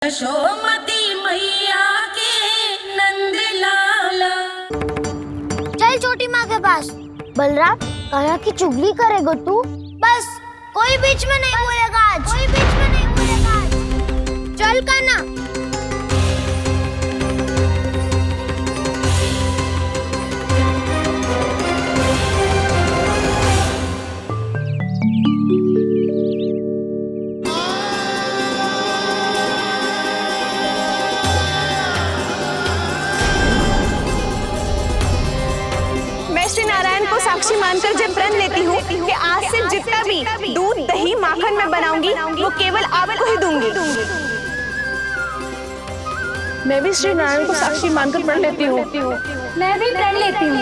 यशोमती मैया के नंद लाला। चल छोटी माँ के पास। बलराम, कान्हा की चुगली करेगा तू? बस, कोई बीच में नहीं बोलेगा आज। कोई बीच में नहीं बोलेगा आज। चल कान्हा। साक्षी मानकर जब प्रण लेती हूँ कि आज से जितना भी दूध दही माखन मैं बनाऊंगी वो केवल आपको ही दूंगी। मैं भी श्री नारायण को साक्षी मानकर प्रण लेती हूँ। मैं भी प्रण लेती हूँ।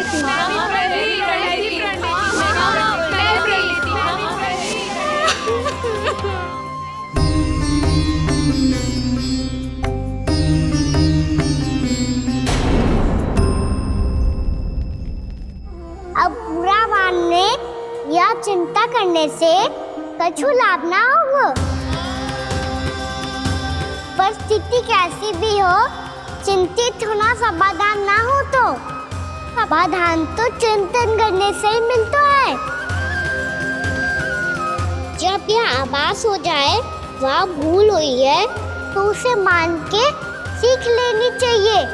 अब बुरा मानने या चिंता करने से कछु लाभ ना होगा। परिस्थिति कैसी भी हो, चिंतित होना समाधान ना हो तो समाधान तो चिंतन करने से ही मिलता है। जब यह आभास हो जाए वह भूल हुई है तो उसे मान के सीख लेनी चाहिए।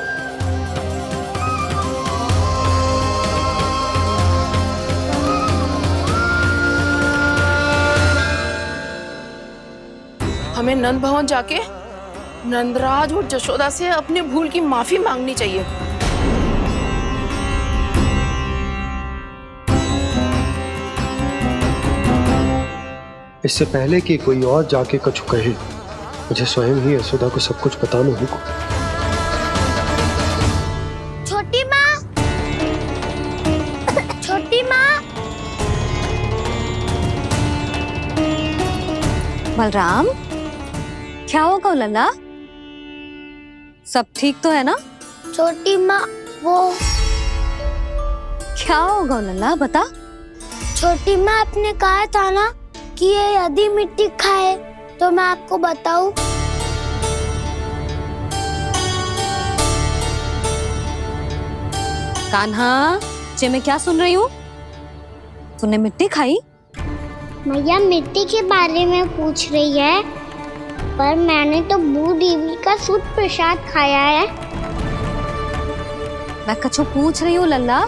हमें नंद भवन जाके नंदराज और जशोदा से अपनी भूल की माफी मांगनी चाहिए। इससे पहले कि कोई और जाके कछु कहे, मुझे स्वयं ही यशोदा को सब कुछ बताना होगा। छोटी माँ, छोटी माँ। बलराम, क्या होगा लल्ला? सब ठीक तो है ना? छोटी माँ, वो क्या होगा लल्ला, बता। छोटी माँ, आपने कहा था ना कि ये यदि मिट्टी खाए तो मैं आपको बताऊं। कान्हा, जे मैं क्या सुन रही हूँ? तूने मिट्टी खाई? मैया मिट्टी के बारे में पूछ रही है, पर मैंने तो भू देवी का शुद्ध प्रसाद खाया है। मैं कछु पूछ रही हूँ लल्ला,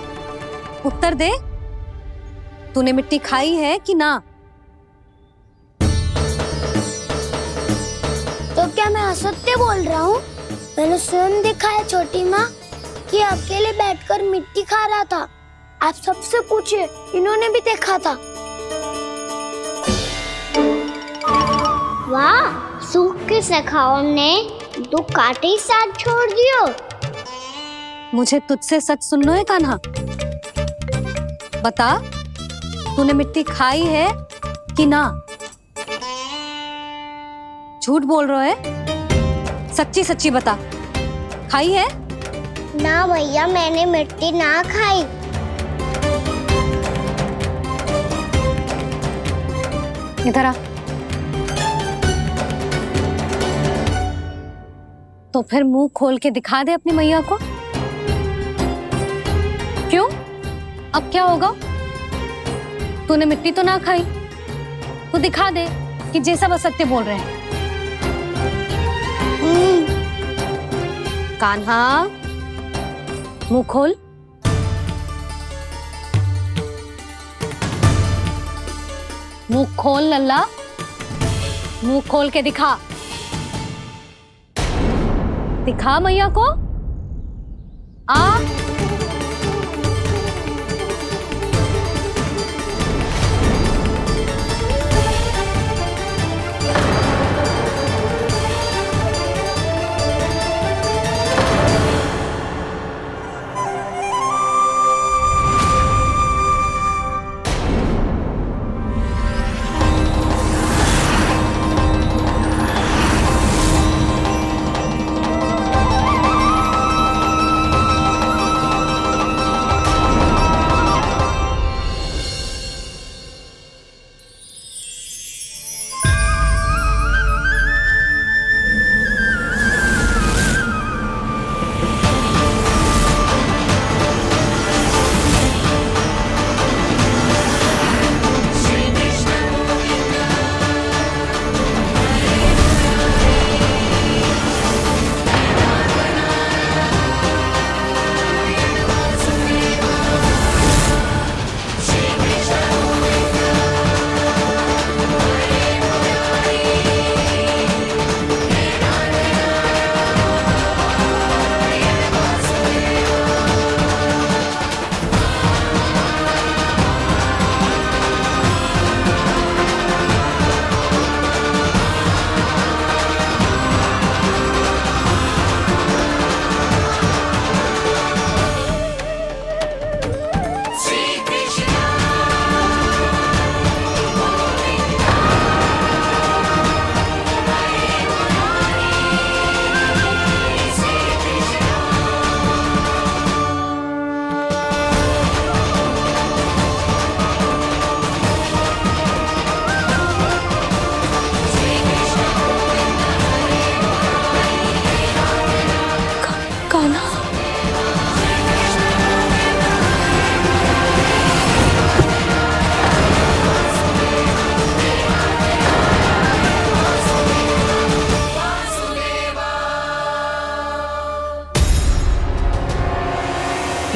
उत्तर दे। तूने मिट्टी खाई है कि ना? तो क्या मैं असत्य बोल रहा हूँ? मैंने स्वयं देखा है छोटी माँ कि अकेले बैठकर मिट्टी खा रहा था। आप सबसे पूछिए, इन्होंने भी देखा था। वाह, सूख के सखाओं ने दो कांटे ही साथ छोड़ दियो। मुझे तुझसे सच सुनना है कान्हा। बता, तूने मिट्टी खाई है कि ना? झूठ बोल रहा है, सच्ची सच्ची बता, खाई है? ना भैया, मैंने मिट्टी ना खाई। इधर आ। तो फिर मुंह खोल के दिखा दे अपनी मैया को। क्यों? अब क्या होगा? तूने मिट्टी तो ना खाई, तो दिखा दे कि जे सब असत्य बोल रहे हैं। कान्हा, मुंह खोल। मुंह खोल लल्ला, मुंह खोल के दिखा। दिखा मैया को। आ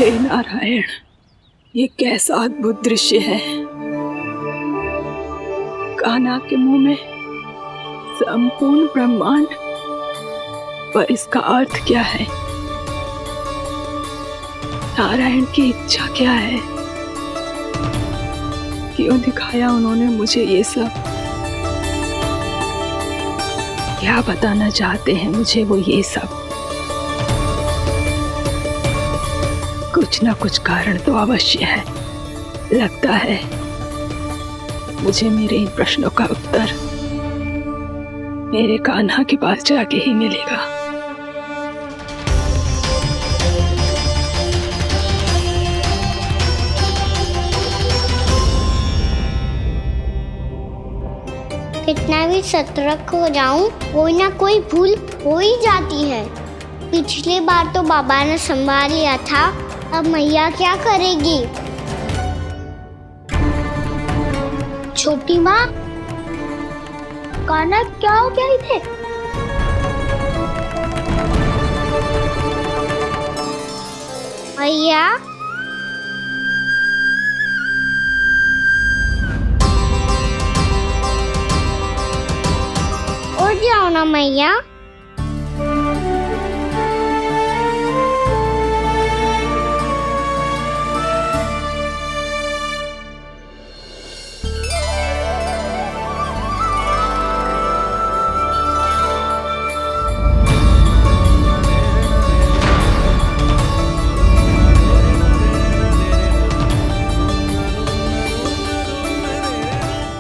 हे नारायण, ये कैसा अद्भुत दृश्य है। कान्हा के मुंह में संपूर्ण ब्रह्मांड, पर इसका अर्थ क्या है? नारायण की इच्छा क्या है? क्यों दिखाया उन्होंने मुझे ये सब? क्या बताना चाहते हैं मुझे वो ये सब? कुछ ना कुछ कारण तो अवश्य है। लगता है मुझे मेरे इन प्रश्नों का उत्तर मेरे कान्हा के पास जाके ही मिलेगा। कितना भी सतर्क हो जाऊं, कोई ना कोई भूल हो ही जाती है। पिछली बार तो बाबा ने संभाल लिया था, अब मैया क्या करेगी? छोटी माँ, कान्हा क्या हो गया इधे? मैया, उठ जाओ ना मैया।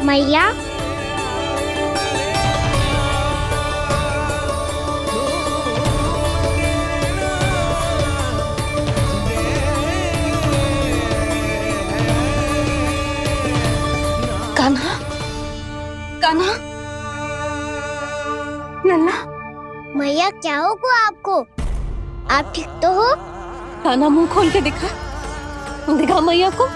मैया, कान्हा, कान्हा, लल्ला, मैया क्या होगा आपको? आप ठीक तो हो? कान्हा मुंह खोल के दिखा, दिखा मैया को।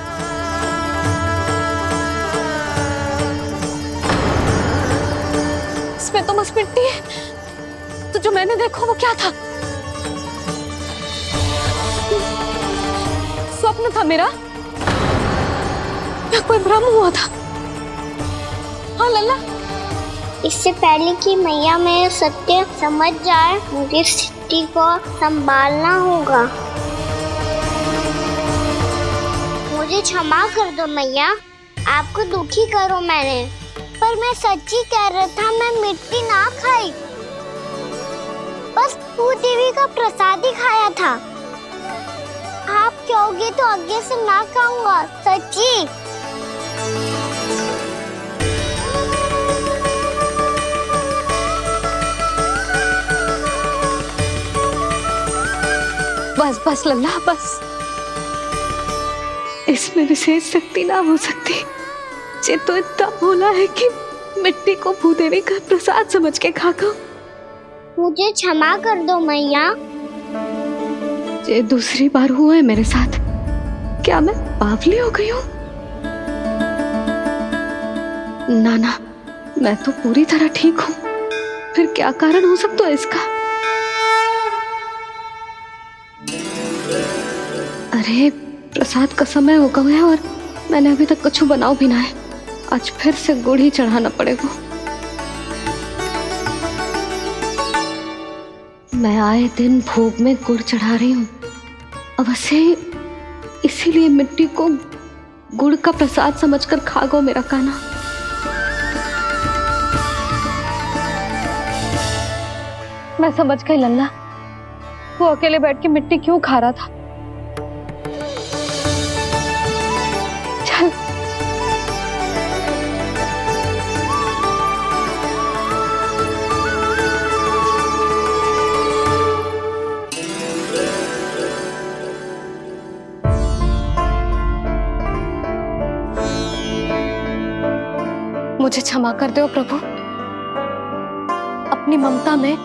इसमें तो बस मिट्टी है, तो जो मैंने देखा वो क्या था? स्वप्न था मेरा या कोई भ्रम हुआ था? हाँ लल्ला, इससे पहले कि मैया मेरे सत्य समझ जाए, मुझे स्थिति को संभालना होगा। मुझे क्षमा कर दो मैया, आपको दुखी करो मैंने, पर मैं सच्ची कह रहा था, मैं मिट्टी ना खाई, बस भूत देवी का प्रसाद ही खाया था। आप कहोगे तो आगे से ना खाऊंगा, सच्ची। बस बस लल्ला, बस। इसमें विशेष शक्ति ना हो सकती। ये तो इतना भोला है कि मिट्टी को भूदेवी का प्रसाद समझ के खागा। मुझे क्षमा कर दो मैया। ये दूसरी बार हुआ है मेरे साथ। क्या मैं बावली हो गई हूँ? ना, मैं तो पूरी तरह ठीक हूँ। फिर क्या कारण हो सकता है इसका? अरे प्रसाद का समय हो गया है और मैंने अभी तक कुछ बनाओ भी ना है। आज फिर से गुड़ ही चढ़ाना पड़ेगा। मैं आए दिन भोग में गुड़ चढ़ा रही हूँ, अवश्य इसीलिए मिट्टी को गुड़ का प्रसाद समझकर खा गो मेरा कान्हा। मैं समझ गई लल्ला, वो अकेले बैठ के मिट्टी क्यों खा रहा था। चल मुझे क्षमा कर दो प्रभु। अपनी ममता में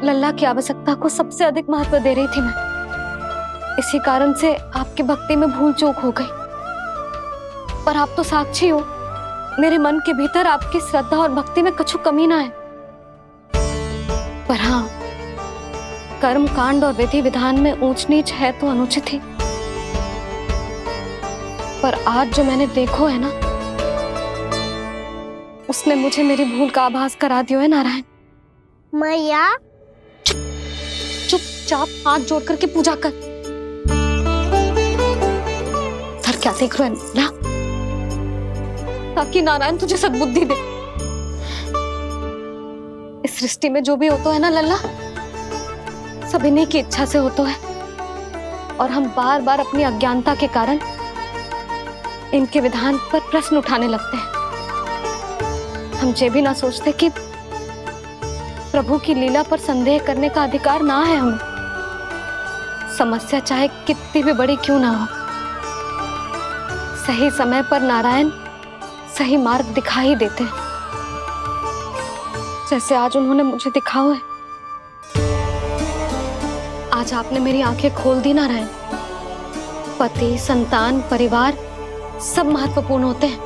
लल्ला की आवश्यकता को सबसे अधिक महत्व दे रही थी मैं। इसी कारण से आपकी भक्ति में भूल चूक हो गई। पर आप तो साक्षी हो, मेरे मन के भीतर आपकी श्रद्धा और भक्ति में कुछ कमी ना है। पर हाँ, कर्म कांड और विधि विधान में ऊंच नीच है तो अनुचित ही। पर आज जो मैंने देखो है ना, उसने मुझे मेरी भूल का आभास करा दियो है नारायण। मैया चुपचाप हाथ जोड़ करके पूजा कर। सर क्या देख रहे हैं ना, ताकि नारायण तुझे सद्बुद्धि दे। इस सृष्टि में जो भी होता है ना लल्ला, सब इन्हीं की इच्छा से होता है, और हम बार बार अपनी अज्ञानता के कारण इनके विधान पर प्रश्न उठाने लगते हैं। हम ये भी ना सोचते कि प्रभु की लीला पर संदेह करने का अधिकार ना है हमें, समस्या चाहे कितनी भी बड़ी क्यों ना हो। सही समय पर नारायण सही मार्ग दिखा ही देते हैं, जैसे आज उन्होंने मुझे दिखाओ है। आज आपने मेरी आंखें खोल दी नारायण। पति, संतान, परिवार सब महत्वपूर्ण होते हैं,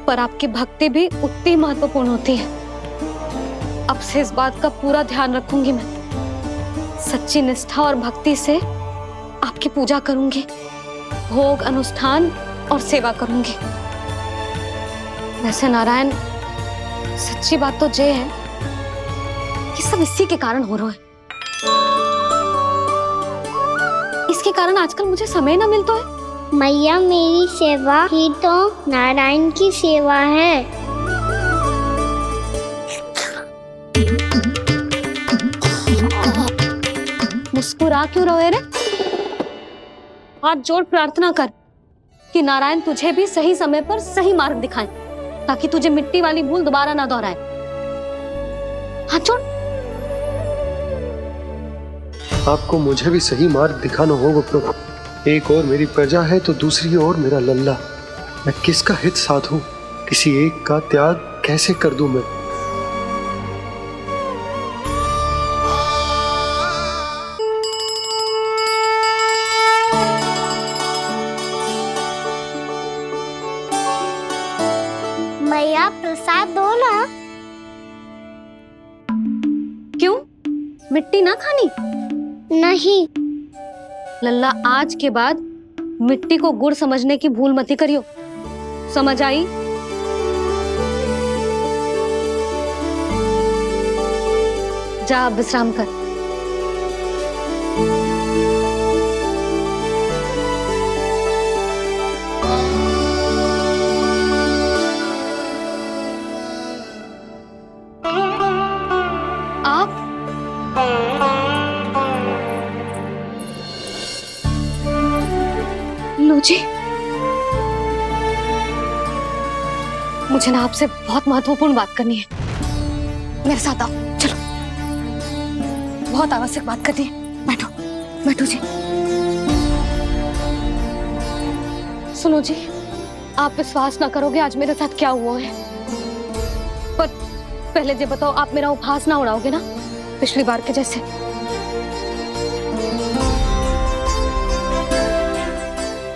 पर आपकी भक्ति भी उतनी महत्वपूर्ण होती है। अब से इस बात का पूरा ध्यान रखूंगी मैं। सच्ची निष्ठा और भक्ति से आपकी पूजा करूंगी, भोग, अनुष्ठान और सेवा करूंगी। वैसे नारायण, सच्ची बात तो ये है कि सब इसी के कारण हो रहा है। इसके कारण आजकल मुझे समय ना मिलता है। मैया, मेरी सेवा ही तो नारायण की सेवा है। मुस्कुरा क्यों रहे रे? हाथ जोड़ प्रार्थना कर कि नारायण तुझे भी सही समय पर सही मार्ग दिखाएं, ताकि तुझे मिट्टी वाली भूल दोबारा ना दोहराए। हाथ जोड़। आपको मुझे भी सही मार्ग दिखाना होगा प्रभु। एक और मेरी प्रजा है तो दूसरी ओर मेरा लल्ला। मैं किसका हित साधूं? किसी एक का त्याग कैसे कर दूं मैं? मैया, प्रसाद दो ना। क्यों? मिट्टी ना खानी? नहीं। लल्ला, आज के बाद मिट्टी को गुड़ समझने की भूल मत करियो। समझ आई? जा विश्राम कर। आप लो जी, मुझे ना आपसे बहुत महत्वपूर्ण बात करनी है। मेरे साथ आओ, चलो। बहुत आवश्यक बात करनी है। बैठो, बैठो जी। सुनो जी, आप विश्वास ना करोगे आज मेरे साथ क्या हुआ है। पर पहले ये बताओ, आप मेरा उपहास ना उड़ाओगे ना, पिछली बार के जैसे?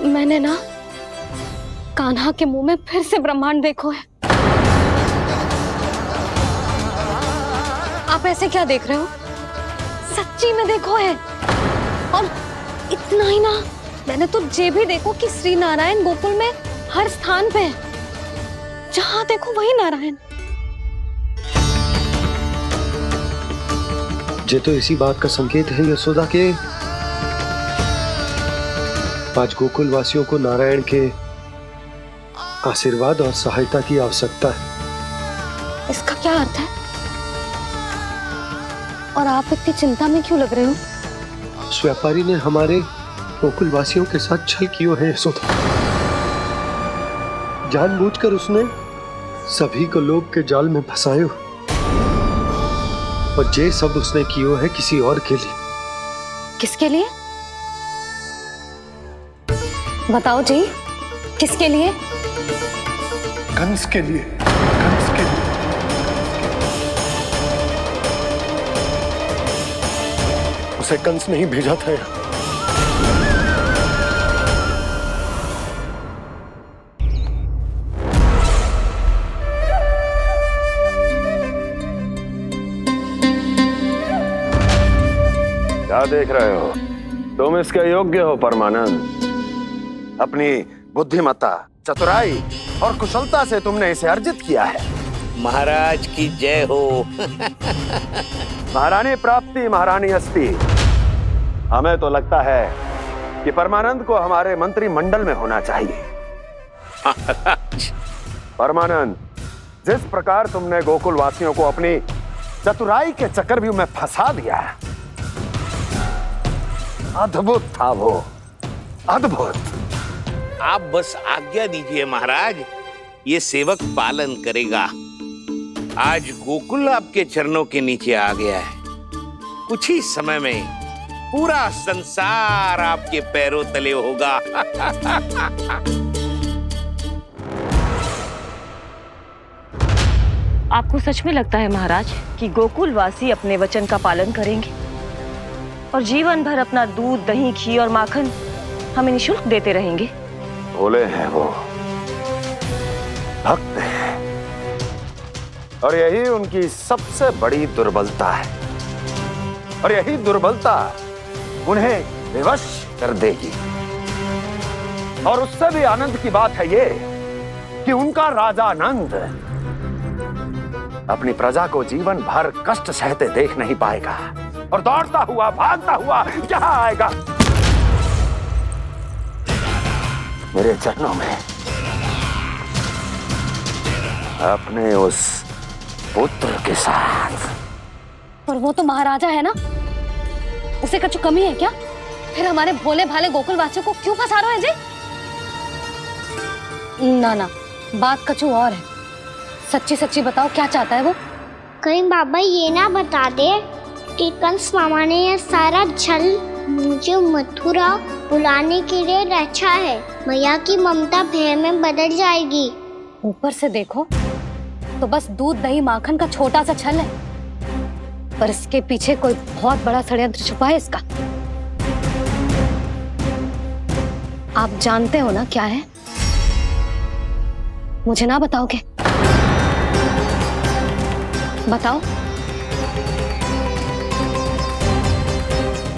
मैंने ना कान्हा के मुंह में फिर से ब्रह्मांड देखो है। आप ऐसे क्या देख रहे हो? सच्ची में देखो है। और इतना ही ना, मैंने तो ये भी देखो कि श्री नारायण गोकुल में हर स्थान पे है। जहां देखो वही नारायण। ये तो इसी बात का संकेत है यशोदा के आज गोकुल वासियों को नारायण के आशीर्वाद और सहायता की आवश्यकता है। इसका क्या अर्थ है? और आप इतनी चिंता में क्यों लग रहे हो? उस व्यापारी ने हमारे गोकुल वासियों के साथ छल किया है यशोदा। जानबूझकर उसने सभी को लोभ के जाल में फंसायो, और ये सब उसने किया है किसी और के लिए। किसके लिए? बताओ जी, किसके लिए? कंस के लिए। कंस के लिए। उसे कंस नहीं भेजा था यहाँ। क्या देख रहे हो? तुम इसके योग्य हो परमानंद। अपनी बुद्धिमत्ता, चतुराई और कुशलता से तुमने इसे अर्जित किया है। महाराज की जय हो। महारानी प्राप्ति महारानी अस्ति। हमें तो लगता है कि परमानंद को हमारे मंत्रिमंडल में होना चाहिए। परमानंद, जिस प्रकार तुमने गोकुल वासियों को अपनी चतुराई के चक्रव्यूह में फंसा दिया, अद्भुत था वो, अद्भुत। आप बस आज्ञा दीजिए महाराज, ये सेवक पालन करेगा। आज गोकुल आपके चरणों के नीचे आ गया है। कुछ ही समय में पूरा संसार आपके पैरों तले होगा। आपको सच में लगता है महाराज कि गोकुलवासी अपने वचन का पालन करेंगे और जीवन भर अपना दूध, दही, घी और माखन हमें निःशुल्क देते रहेंगे? भोले हैं वो, भक्त हैं, और यही उनकी सबसे बड़ी दुर्बलता है। और यही दुर्बलता उन्हें विवश कर देगी। और उससे भी आनंद की बात है ये कि उनका राजा आनंद अपनी प्रजा को जीवन भर कष्ट सहते देख नहीं पाएगा और दौड़ता हुआ, भागता हुआ यहां आएगा मेरे चरणों में, अपने उस पुत्र के साथ। पर वो तो महाराजा है ना, उसे कछु कमी है क्या? फिर हमारे भोले भाले गोकुल वासियों को क्यों फंसा रहे हैं जी? ना ना, बात कछु और है। सच्ची सच्ची बताओ, क्या चाहता है वो? कहीं बाबा ये ना बता दे कि कंस मामा ने यह सारा छल मुझे मथुरा बुलाने के लिए रचा है। मैया की ममता भय में बदल जाएगी। ऊपर से देखो तो बस दूध, दही, माखन का छोटा सा छल है, पर इसके पीछे कोई बहुत बड़ा षड्यंत्र छुपा है इसका। आप जानते हो ना क्या है? मुझे ना बताओगे? बताओ,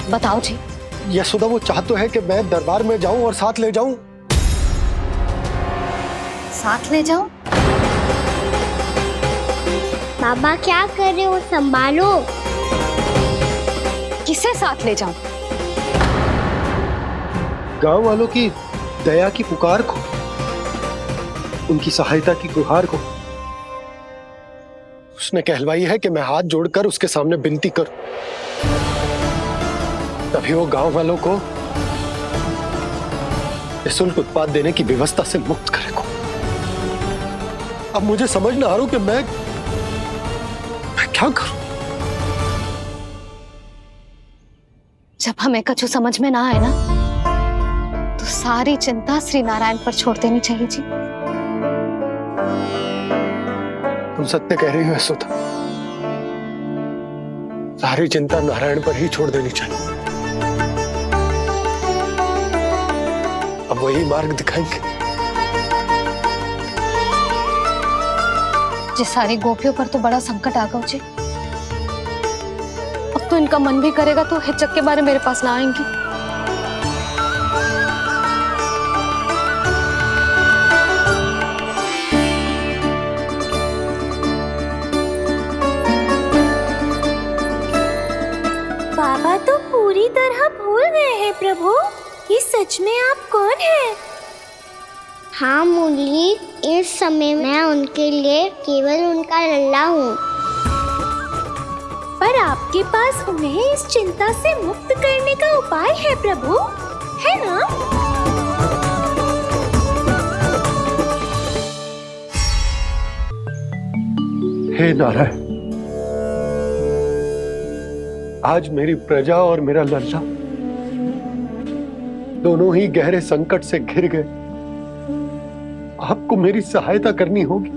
बताओ जी। यशोदा, वो चाह तो है कि मैं दरबार में जाऊं और साथ ले जाऊं। साथ ले जाओ? बाबा क्या कर रहे हो, संभालो। किसे साथ ले जाऊं? गांव वालों की दया की पुकार को, उनकी सहायता की गुहार को। उसने कहलवाई है कि मैं हाथ जोड़कर उसके सामने विनती करूं, तभी वो गांव वालों को निःशुल्क उत्पाद देने की व्यवस्था से मुक्त करेगा। अब मुझे समझ ना आ रहा कि मैं क्या करूं। जब हमें कछु समझ में ना आए ना, तो सारी चिंता श्री नारायण पर छोड़ देनी चाहिए जी। तुम सत्य कह रही हो यशोदा, सारी चिंता नारायण पर ही छोड़ देनी चाहिए। अब वही मार्ग दिखाएंगे। जिस सारी गोपियों पर तो बड़ा संकट आ गया जी। अब तो इनका मन भी करेगा तो हिचक के बारे मेरे पास ना आएंगी। बाबा तो पूरी तरह भूल गए हैं प्रभु, ये सच में आप कौन हैं? हाँ मुरली, इस समय मैं उनके लिए केवल उनका लल्ला हूँ। पर आपके पास उन्हें इस चिंता से मुक्त करने का उपाय है प्रभु, है ना? हे नारायण, आज मेरी प्रजा और मेरा लल्ला दोनों ही गहरे संकट से घिर गए। आपको मेरी सहायता करनी होगी।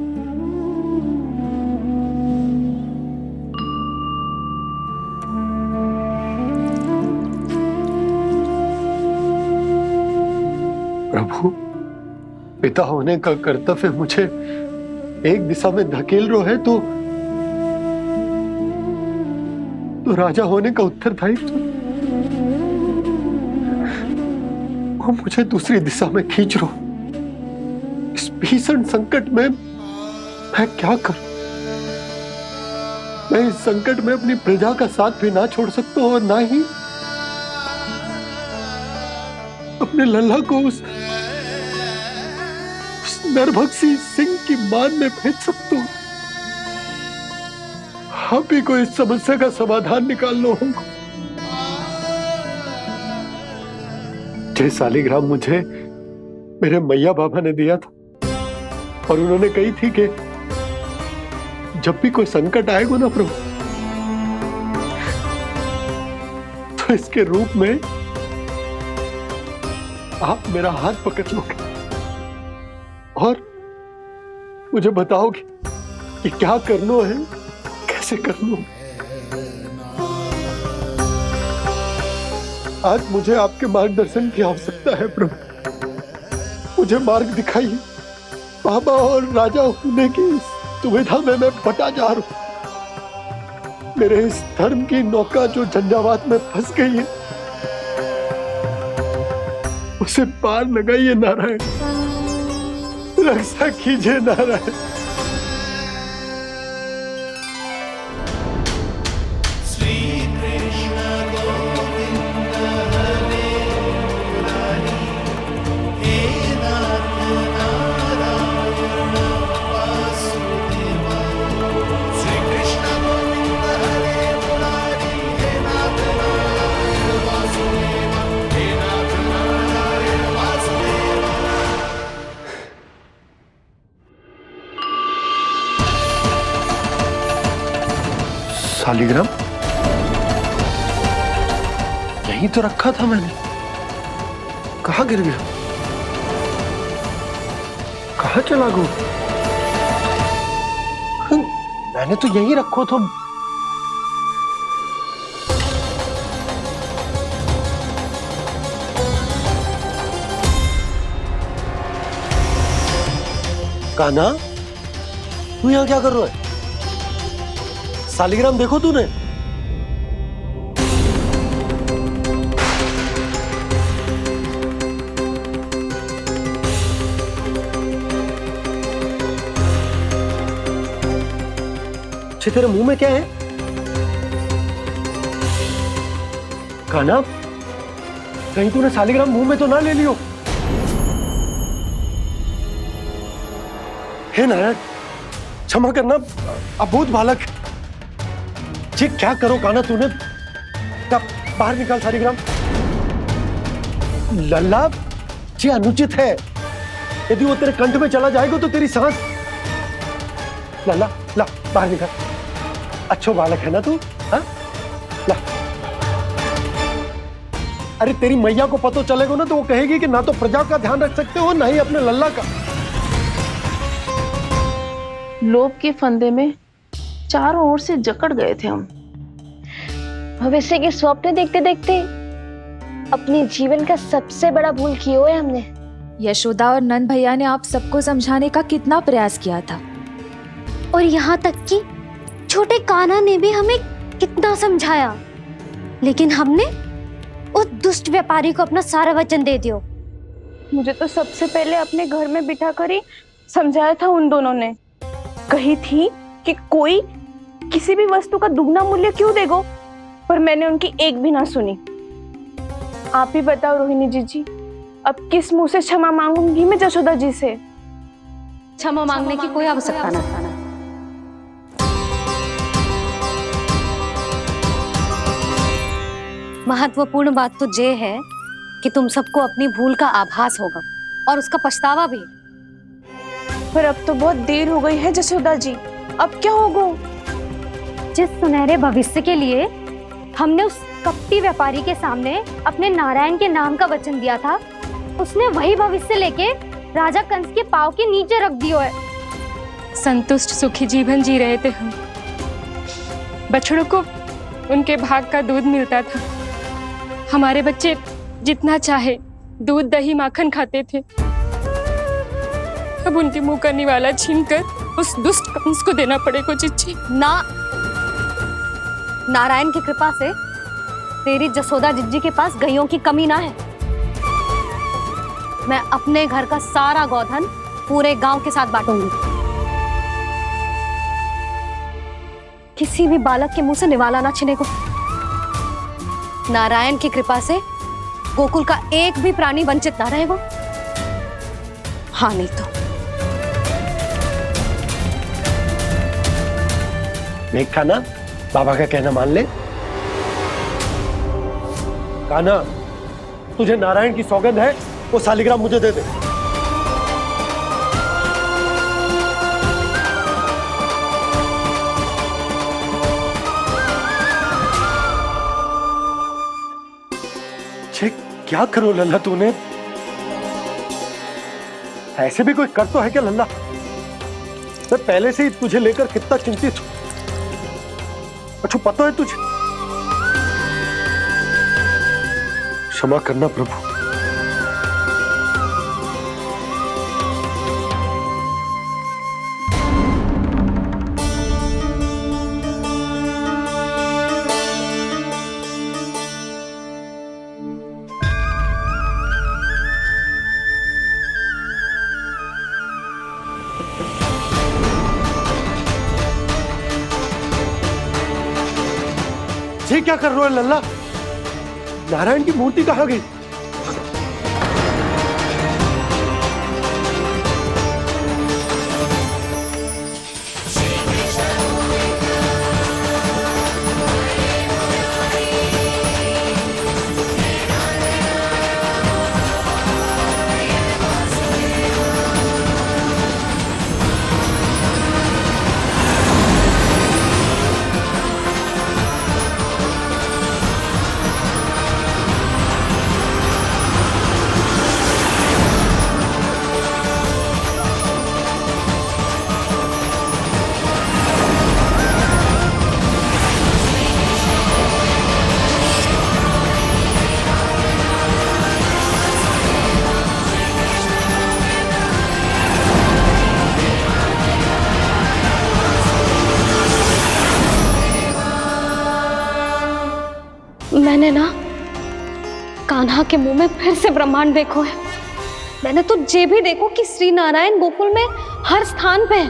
प्रभु, पिता होने का कर्तव्य मुझे एक दिशा में धकेल रहा है तो राजा होने का उत्तरदायित्व वो मुझे दूसरी दिशा में खींच रहा। भीषण संकट में मैं क्या करूं? मैं इस संकट में अपनी प्रजा का साथ भी ना छोड़ सकता हूं और ना ही अपने लल्ला को उस नरभक्षी सिंह की मान में भेज सकता हूं। आप ही को इस समस्या का समाधान निकालना होगा। जय शालिग्राम मुझे मेरे मैया बाबा ने दिया था और उन्होंने कही थी कि जब भी कोई संकट आएगा ना प्रभु, तो इसके रूप में आप मेरा हाथ पकड़ लोगे और मुझे बताओगे कि क्या करना है, कैसे करना है। आज मुझे आपके मार्गदर्शन की आवश्यकता है प्रभु। मुझे मार्ग दिखाइए। बाबा और राजा होने की इस दुविधा में मैं बटा जा रहा हूं। मेरे इस धर्म की नौका जो झंझावात में फंस गई है, उसे पार लगाइए नारायण, रक्षा कीजिए नारायण। शालिग्राम यहीं तो रखा था मैंने, कहाँ गिर गया? कहाँ चला गया? मैंने तो यहीं रखो था। कान्हा, तू यहाँ क्या कर रहा है? शालिग्राम देखो तूने? तेरे मुंह में क्या है? कान्हा, कहीं तूने शालिग्राम मुंह में तो ना ले लियो? हे नारायण, क्षमा करना, अबोध बालक। जी क्या करो कान्हा तूने? बाहर निकाल शालिग्राम। लल्ला, जी अनुचित है। यदि वो तेरे कंठ में चला जाएगा तो तेरी सांस। लल्ला, ला बाहर निकाल। अच्छो बालक है ना तू? हाँ? ला। अरे तेरी मैया को पता चलेगा ना तो वो कहेगी कि ना तो प्रजा का ध्यान रख सकते हो ना ही अपने लल्ला का। लोभ के फंदे में चारों ओर से जकड़ गए थे हम। भविष्य के स्वप्न देखते देखते अपने जीवन का सबसे बड़ा भूल किया है हमने। यशोदा और नंद भैया ने आप सबको समझाने का कितना प्रयास किया था, और यहाँ तक कि छोटे कान्हा ने भी हमें कितना समझाया, लेकिन हमने उस दुष्ट व्यापारी को अपना सारा वचन दे दिया। मुझे तो सबसे पहले अपने घर में बिठा कर ही समझाया था उन दोनों ने। कही थी कि कोई किसी भी वस्तु का दुगना मूल्य क्यों देगा, पर मैंने उनकी एक भी ना सुनी। आप ही बताओ रोहिणी जी, अब किस मुंह से क्षमा मांगूंगी मैं जशोदा जी से? क्षमा मांगने की कोई आवश्यकता नहीं। महत्वपूर्ण बात तो ये है कि तुम सबको अपनी भूल का आभास होगा और उसका पछतावा भी। पर अब तो बहुत देर हो गई है जशोदा जी, अब क्या होगा? जिस सुनहरे भविष्य के लिए हमने उस कपटी व्यापारी के सामने अपने नारायण के नाम का वचन दिया था, उसने वही भविष्य लेके राजा कंस के पांव के नीचे रख दिया है। संतुष्ट सुखी जीवन जी रहे थे हम। बछड़ों को उनके भाग का दूध मिलता था। हमारे बच्चे जितना चाहे दूध दही माखन खाते थे। अब उनके मुंह का निवाला छीनकर उस दुष्ट कंस को देना पड़ेगा चिच्ची। ना, नारायण की कृपा से तेरी जसोदा जिज्जी के पास गायों की कमी ना है। मैं अपने घर का सारा गोधन पूरे गांव के साथ बांटूंगी। किसी भी बालक के मुंह से निवाला ना छिने को। नारायण की कृपा से गोकुल का एक भी प्राणी वंचित ना रहेगा। हाँ नहीं तो देख कान्हा, बाबा का कहना मान ले। कान्हा, तुझे नारायण की सौगंध है, वो शालिग्राम मुझे दे दे। क्या करो लल्ला तूने? ऐसे भी कोई कर तो है क्या लल्ला? मैं पहले से ही तुझे लेकर कितना चिंतित हूं। अच्छा पता है तुझे? क्षमा करना प्रभु। ये क्या कर रहे हो लल्ला? नारायण की मूर्ति कहाँ गई? मैंने ना कान्हा के मुंह में फिर से ब्रह्मांड देखो है। मैंने तो ये भी देखो कि श्री नारायण गोकुल में हर स्थान पे है।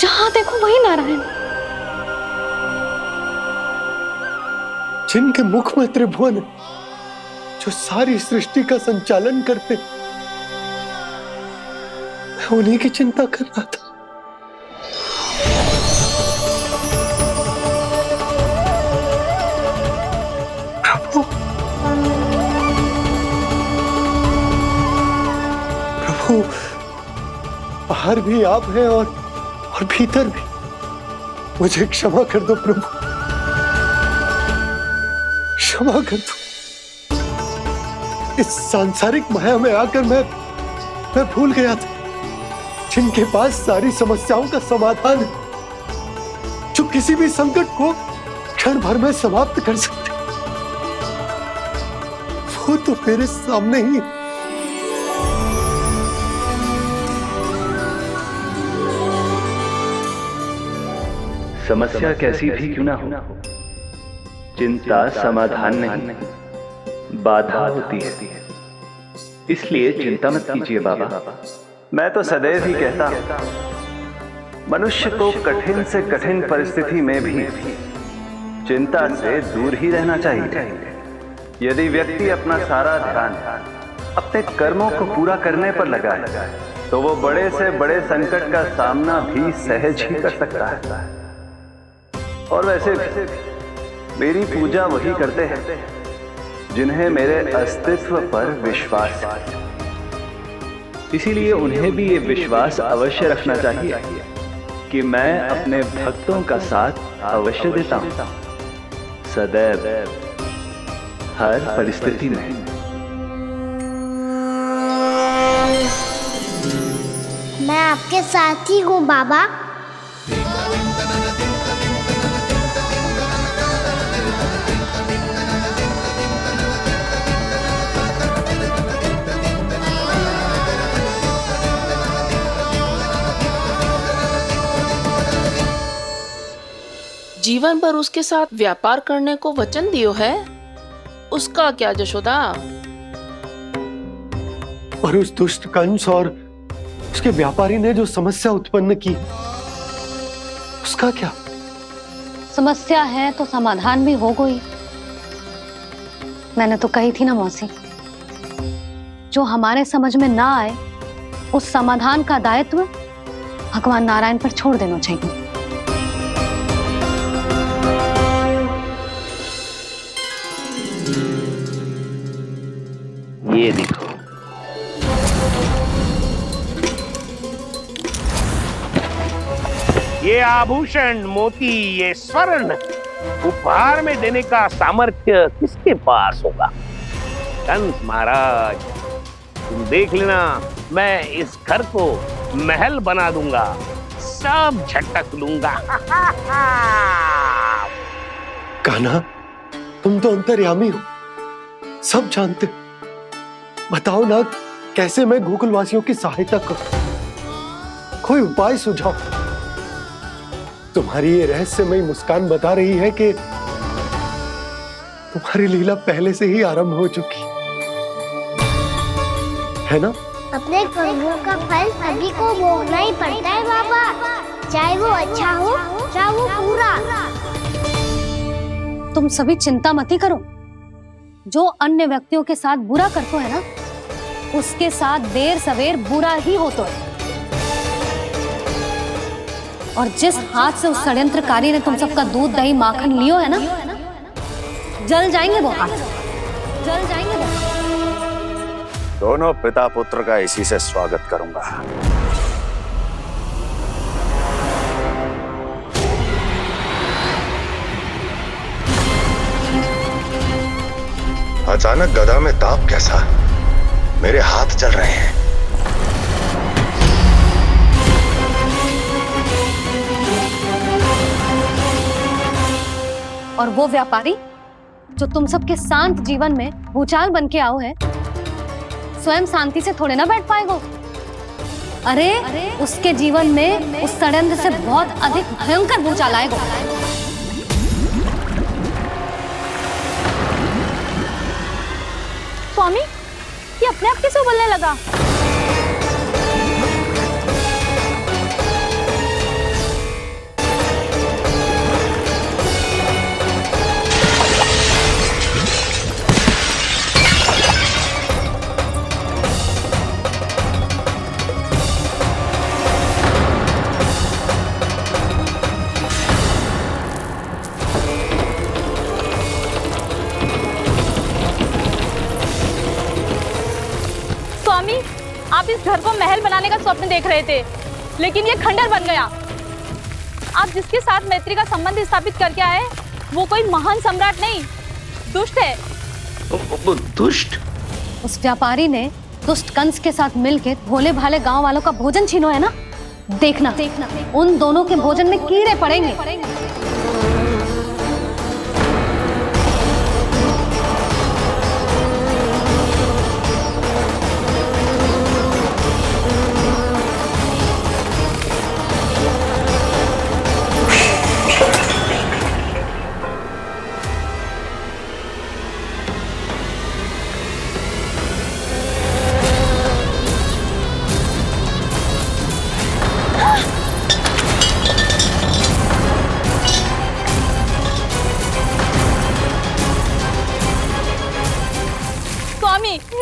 जहां देखो वही नारायण। जिनके मुख में त्रिभुवन है, जो सारी सृष्टि का संचालन करते, मैं उन्हीं की चिंता कर रहा था। प्रभु, बाहर भी आप हैं और भीतर भी। मुझे क्षमा कर दो प्रभु, क्षमा कर दो। इस सांसारिक माया में आकर मैं भूल गया था जिनके पास सारी समस्याओं का समाधान है, जो किसी भी संकट को क्षण भर में समाप्त कर सकते, वो तो मेरे सामने ही। समस्या कैसी भी क्यों ना हो, चिंता समाधान नहीं, बाधा होती है। इसलिए चिंता मत कीजिए बाबा। मैं तो सदैव ही कहता हूं, मनुष्य को कठिन से कठिन परिस्थिति में भी चिंता से दूर ही रहना चाहिए। यदि व्यक्ति अपना सारा ध्यान अपने कर्मों को पूरा करने पर लगाए, तो वो बड़े से बड़े संकट का सामना भी सहज ही कर सकता है। और वैसे भी मेरी पूजा वही करते हैं जिन्हें मेरे अस्तित्व पर विश्वास है। इसीलिए उन्हें भी ये विश्वास अवश्य रखना चाहिए कि मैं अपने भक्तों का साथ अवश्य देता हूं, सदैव, हर परिस्थिति में। मैं आपके साथ ही हूँ बाबा। जीवन भर उसके साथ व्यापार करने को वचन दियो है, उसका क्या जशोदा? और उस दुष्ट कंस और उसके व्यापारी ने जो समस्या उत्पन्न की उसका क्या? समस्या है तो समाधान भी हो गई। मैंने तो कही थी ना मौसी, जो हमारे समझ में ना आए उस समाधान का दायित्व भगवान नारायण पर छोड़ देना चाहिए। ये देखो, ये आभूषण, मोती, ये स्वर्ण उपहार में देने का सामर्थ्य किसके पास होगा? कंस महाराज, तुम देख लेना, मैं इस घर को महल बना दूंगा, सब झटक लूंगा। कान्हा, तुम तो अंतर्यामी हो, सब जानते हो। बताओ ना, कैसे मैं गोकुलवासियों की सहायता करूं? कोई उपाय सुझाओ। तुम्हारी ये रहस्यमयी मुस्कान बता रही है कि तुम्हारी लीला पहले से ही आरंभ हो चुकी है ना? अपने कर्मों का फल सभी को भोगना ही पड़ता है बाबा, चाहे वो अच्छा हो चाहे वो बुरा। तुम सभी चिंता मत ही करो। जो अन्य व्यक्तियों के साथ बुरा करते है ना, उसके साथ देर सवेर बुरा ही होता है। और जिस हाथ से उस षड्यंत्रकारी ने तुम सबका दूध दही माखन लियो है ना, जल जाएंगे वो हाथ, जल जाएंगे वो। दोनों पिता पुत्र का इसी से स्वागत करूंगा। अचानक गदा में ताप कैसा? मेरे हाथ जल रहे हैं। और वो व्यापारी जो तुम सबके शांत जीवन में भूचाल बन के आओ है, स्वयं शांति से थोड़े ना बैठ पाएगा। अरे उसके जीवन में उस षड्यंत्र से बहुत अधिक भयंकर भूचाल आएगा। स्वामी, ये अपने आप कैसे उबलने लगा? आप इस घर को महल बनाने का स्वप्न देख रहे थे, लेकिन ये खंडर बन गया। आप जिसके साथ मैत्री का संबंध स्थापित करके आए, वो कोई महान सम्राट नहीं, दुष्ट है। दुष्ट? उस व्यापारी ने दुष्ट कंस के साथ मिलकर भोले भाले गांव वालों का भोजन छीनो है ना। देखना उन दोनों के भोजन में कीड़े पड़ेंगे।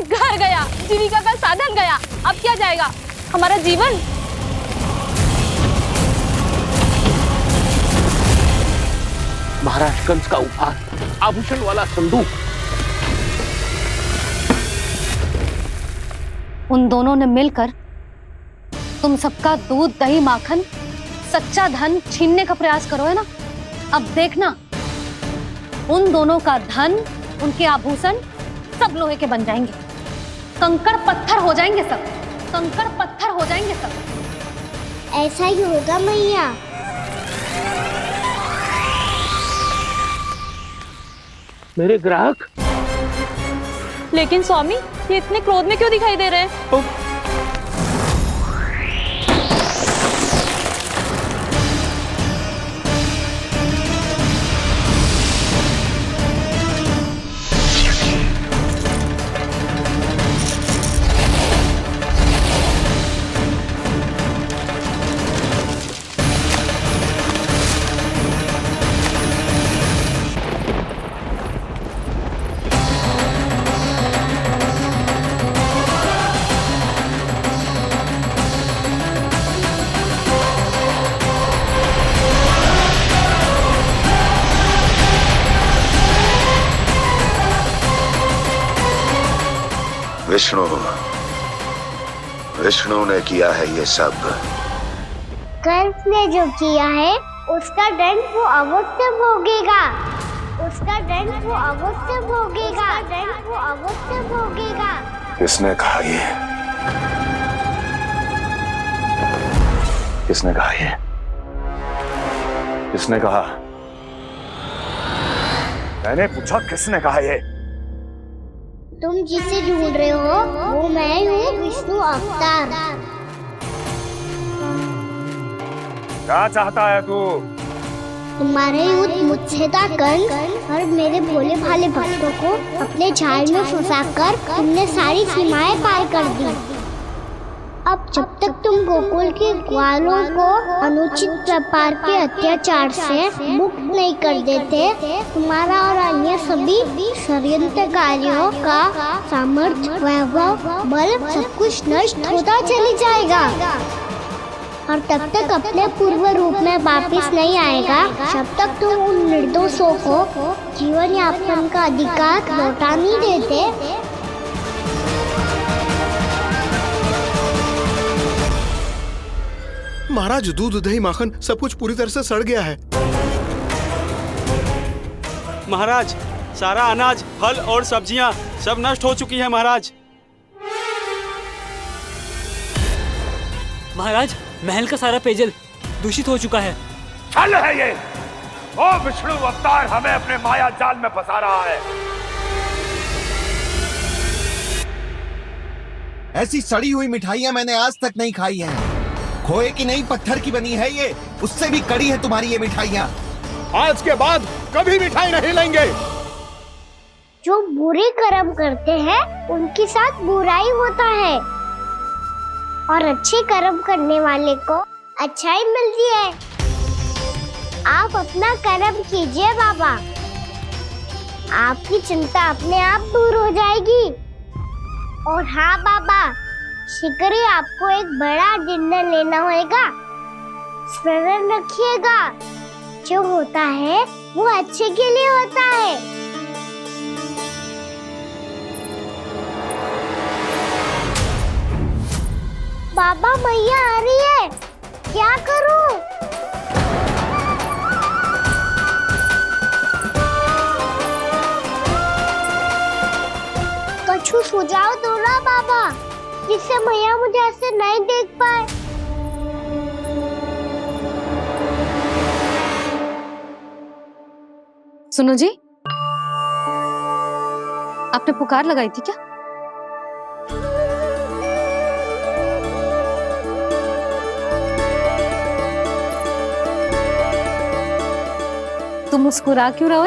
घर गया, जीविका का साधन गया, अब क्या जाएगा हमारा जीवन? महाराज कंस का उपहार, आभूषण वाला संदूक। उन दोनों ने मिलकर तुम सबका दूध दही माखन सच्चा धन छीनने का प्रयास करो है ना। अब देखना उन दोनों का धन, उनके आभूषण सब लोहे के बन जाएंगे, कंकड़ पत्थर हो जाएंगे सब, कंकड़ पत्थर हो जाएंगे सब। ऐसा ही होगा मैया। मेरे ग्राहक? लेकिन स्वामी, ये इतने क्रोध में क्यों दिखाई दे रहे हैं? विष्णु ने किया है ये सब। कंस ने जो किया है उसका दंड वो अवश्य भोगेगा। उसका दंड वो अवश्य भोगेगा। दंड वो अवश्य भोगेगा। किसने कहा ये? किसने कहा ये? किसने कहा? मैंने पूछा किसने कहा ये? तुम जिसे ढूंढ रहे हो वो मैं हूँ, विष्णु अवतार। क्या चाहता है तू? तुम्हारे युद्ध मुझसे था कंस, और मेरे भोले भाले भक्तों को अपने जाल में फंसाकर तुमने सारी सीमाएं पार कर दी। अब जब तक तुम गोकुल के ग्वालों को अनुचित प्रकार के अत्याचार से मुक्त नहीं कर देते, तुम्हारा और अन्य सभी षड्यंत्रकारियों का सामर्थ्य, वैभव, बल सब कुछ नष्ट होता चले जाएगा। और तब तक अपने पूर्व रूप में वापस नहीं आएगा जब तक तुम उन निर्दोषों को जीवन यापन का अधिकार लौटा नहीं देते। महाराज, दूध दही माखन सब कुछ पूरी तरह से सड़ गया है। महाराज, सारा अनाज, फल और सब्जियां सब नष्ट हो चुकी है महाराज। महाराज, महल का सारा पेयजल दूषित हो चुका है। छल है ये। ओ विष्णु अवतार हमें अपने माया जाल में फंसा रहा है। ऐसी सड़ी हुई मिठाइयां मैंने आज तक नहीं खाई हैं। खोए की नहीं, पत्थर की बनी है ये, उससे भी कड़ी है तुम्हारी ये मिठाइयां। आज के बाद कभी मिठाई नहीं लेंगे। जो बुरे कर्म करते हैं उनके साथ बुराई होता है, और अच्छे कर्म करने वाले को अच्छाई मिलती है। आप अपना कर्म कीजिए बाबा, आपकी चिंता अपने आप दूर हो जाएगी। और हाँ बाबा, शीघ्र ही आपको एक बड़ा डिनर लेना होगा। स्मरण रखिएगा, जो होता है वो अच्छे के लिए होता है। बाबा, मैया आ रही है, क्या करूं? कछु सुझाव दो ना बाबा, जिससे मैया मुझे ऐसे नहीं देख पाए। सुनो जी, आपने पुकार लगाई थी क्या? तुम मुस्कुरा क्यों रहे हो?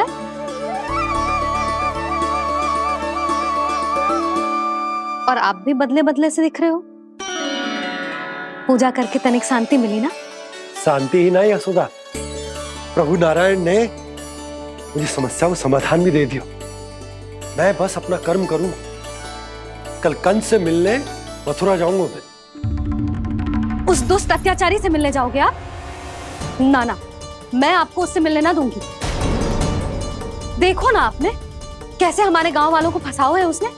और आप भी बदले बदले से दिख रहे हो। पूजा करके तनिक शांति मिली ना? शांति ही ना यशोदा, प्रभु नारायण ने मुझे समस्या को समाधान भी दे दिया। मैं बस अपना कर्म करूं। कल कंस से मिलने मथुरा जाऊंगा मैं। उस दुष्ट अत्याचारी से मिलने जाओगे आप? ना ना, मैं आपको उससे मिलने ना दूंगी। देखो ना आपने कैसे हमारे गांव वालों को फंसाओ है उसने।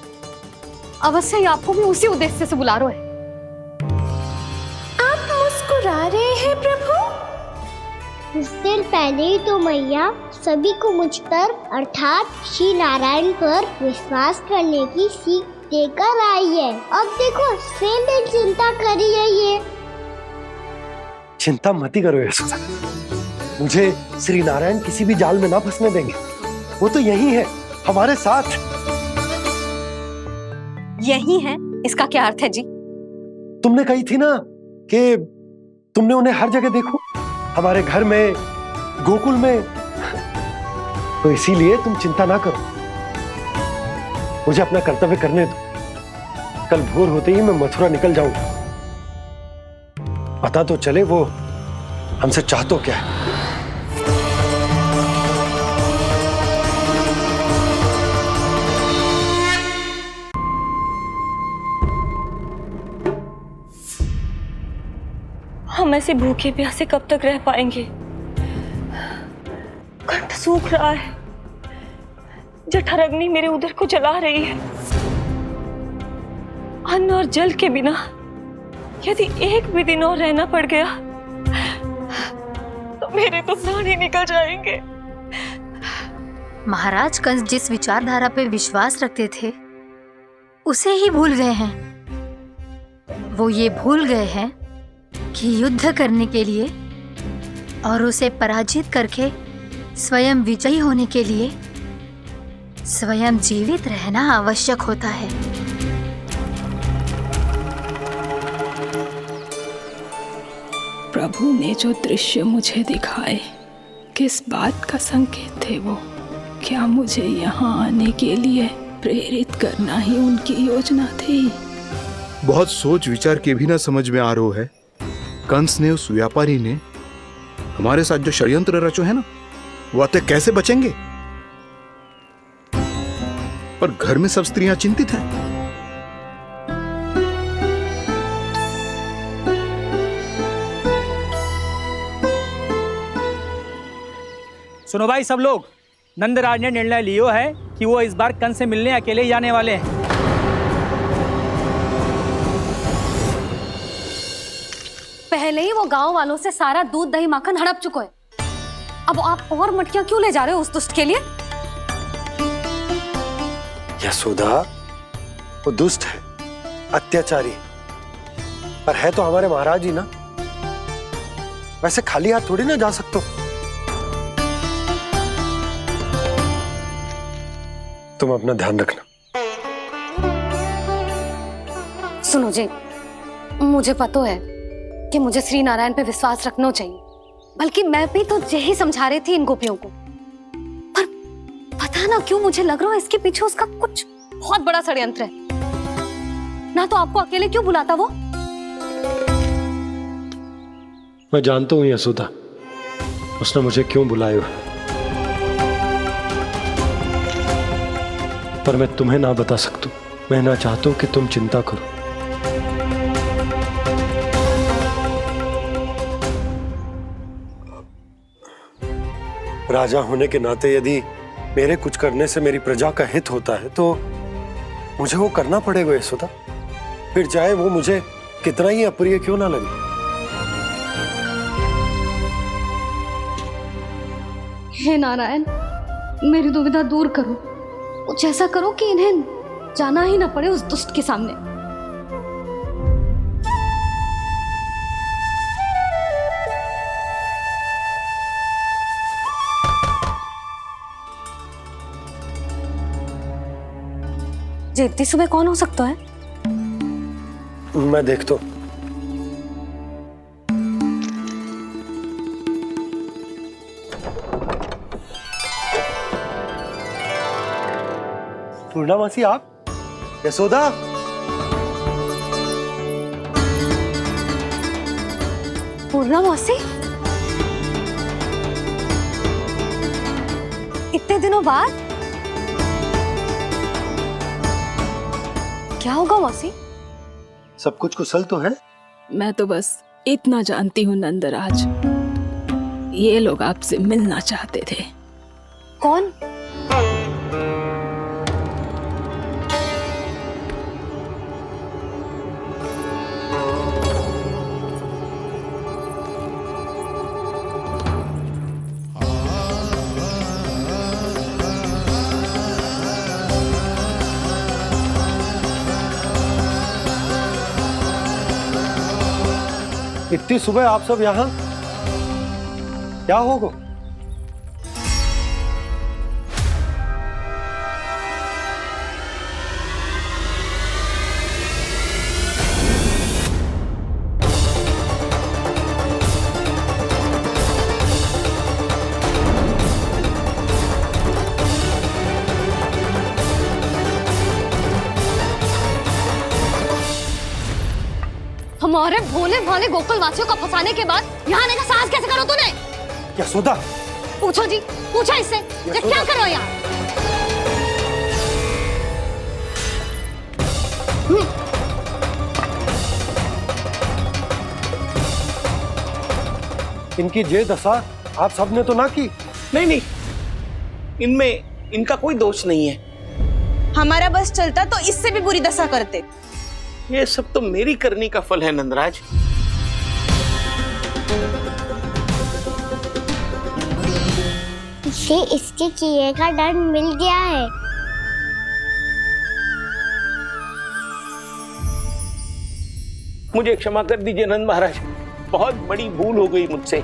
अवश्य ही आपको भी उसी उद्देश्य से बुला रहा है। आप मुस्कुरा रहे हैं प्रभु? कुछ देर पहले ही तो मैया सभी को मुझ पर अर्थात श्री नारायण पर विश्वास करने की सीख देकर आई है। अब देखो स्वयं भी चिंता करी है ये। चिंता मत ही करो यशोदा, मुझे श्री नारायण किसी भी जाल में ना फंसने देंगे। वो तो यही है हमारे साथ। यही है, इसका क्या अर्थ है जी? तुमने कही थी ना कि तुमने उन्हें हर जगह देखो, हमारे घर में, गोकुल में। तो इसीलिए तुम चिंता ना करो, मुझे अपना कर्तव्य करने दो। कल भोर होते ही मैं मथुरा निकल जाऊंगा। पता तो चले वो हमसे चाहतो क्या है। हम ऐसे भूखे प्यासे कब तक रह पाएंगे? कंठ सूख रहा है, जठराग्नि मेरे उदर को जला रही है। अन्न और जल के बिना यदि एक भी दिन और रहना पड़ गया तो मेरे तो प्राण ही निकल जाएंगे। महाराज कंस जिस विचारधारा पे विश्वास रखते थे उसे ही भूल गए हैं। वो ये भूल गए हैं कि युद्ध करने के लिए और उसे पराजित करके स्वयं विजयी होने के लिए स्वयं जीवित रहना आवश्यक होता है। प्रभु ने जो दृश्य मुझे दिखाए किस बात का संकेत थे वो? क्या मुझे यहाँ आने के लिए प्रेरित करना ही उनकी योजना थी? बहुत सोच विचार के भी ना समझ में आ रहा है। कंस ने, उस व्यापारी ने हमारे साथ जो षड्यंत्र रचो है ना, वो आते कैसे बचेंगे? पर घर में सब स्त्रियां चिंतित हैं। सुनो भाई सब लोग, नंदराज ने निर्णय लियो है कि वो इस बार कंस से मिलने अकेले ही जाने वाले हैं। पहले ही वो गांव वालों से सारा दूध दही माखन हड़प चुका है। अब आप और मटकियां क्यों ले जा रहे हो उस दुष्ट के लिए? यशोदा, वो दुष्ट है, अत्याचारी, पर है तो हमारे महाराज ही ना। वैसे खाली हाथ थोड़ी ना जा सकते हो। तुम अपना ध्यान रखना। सुनो जी, मुझे पता है कि मुझे श्री नारायण पे विश्वास रखना चाहिए, बल्कि मैं भी तो यही समझा रही थी इन गोपियों को। पर पता ना क्यों मुझे लग रहा है इसके पीछे उसका कुछ बहुत बड़ा षड्यंत्र है। ना तो आपको अकेले क्यों बुलाता वो? मैं जानता हूं यशोदा, उसने मुझे क्यों बुलाया है, पर मैं तुम्हें ना बता सकता। मैं ना चाहता हूं कि तुम चिंता करो। राजा होने के नाते यदि मेरे कुछ करने से मेरी प्रजा का हित होता है तो मुझे वो करना पड़ेगा यशोदा, फिर चाहे वो मुझे कितना ही अप्रिय क्यों ना लगे। हे नारायण, मेरी दुविधा दूर करो। कुछ ऐसा करो कि इन्हें जाना ही ना पड़े उस दुष्ट के सामने। जी इतनी सुबह कौन हो सकता है? मैं देखता हूं। पूर्णामासी, आप? यशोदा, पूर्णामासी, इतने दिनों बाद? क्या होगा मौसी? सब कुछ कुशल तो है? मैं तो बस इतना जानती हूँ नंदराज, ये लोग आपसे मिलना चाहते थे। कौन? इतनी सुबह आप सब यहाँ? क्या होगा? हमारे भोले भाले गोकुल वासियों को फंसाने के बाद यहाँ आने का साहस कैसे करो तूने? यशोदा, पूछो जी, पूछो इससे, ये क्या करो यहाँ? इनकी ये दशा आप सबने तो ना की? नहीं नहीं, इनमें इनका कोई दोष नहीं है। हमारा बस चलता तो इससे भी बुरी दशा करते। ये सब तो मेरी करनी का फल है नंदराज। इसे इसके किए का दंड मिल गया है। मुझे क्षमा कर दीजिए नंद महाराज, बहुत बड़ी भूल हो गई मुझसे।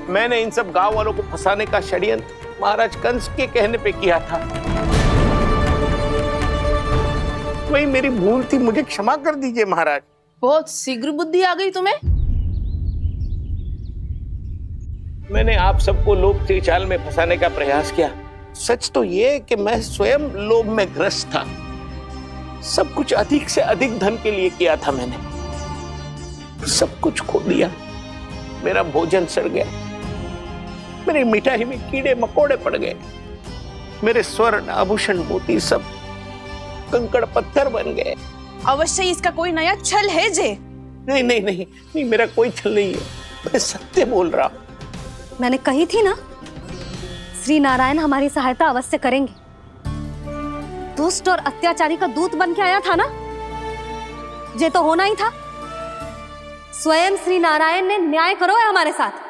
मैंने इन सब गांव वालों को फंसाने का षड्यंत्र महाराज कंस के कहने पे किया था। वही मेरी भूल थी, मुझे क्षमा कर दीजिए महाराज। बहुत शीघ्र बुद्धि आ गई तुम्हें। मैंने आप सबको लोभ के जाल में फंसाने का प्रयास किया। सच तो ये कि मैं स्वयं लोभ में ग्रस्त था। सब कुछ अधिक से अधिक धन के लिए किया था मैंने। सब कुछ खो दिया। मेरा भोजन सड़ गया, मेरी मिठाई में कीड़े मकोड़े पड़ गए, मेरे स्वर्ण आभूषण मोती सब कंकड़ पत्थर बन गए। अवश्य इसका कोई नया छल है जे। नहीं नहीं नहीं नहीं, मेरा कोई छल नहीं है, मैं सत्य बोल रहा हूं। मैंने कही थी ना, श्री नारायण हमारी सहायता अवश्य करेंगे। दुष्ट और अत्याचारी का दूत बन के आया था ना, ये तो होना ही था। स्वयं श्री नारायण ने न्याय करो है हमारे साथ।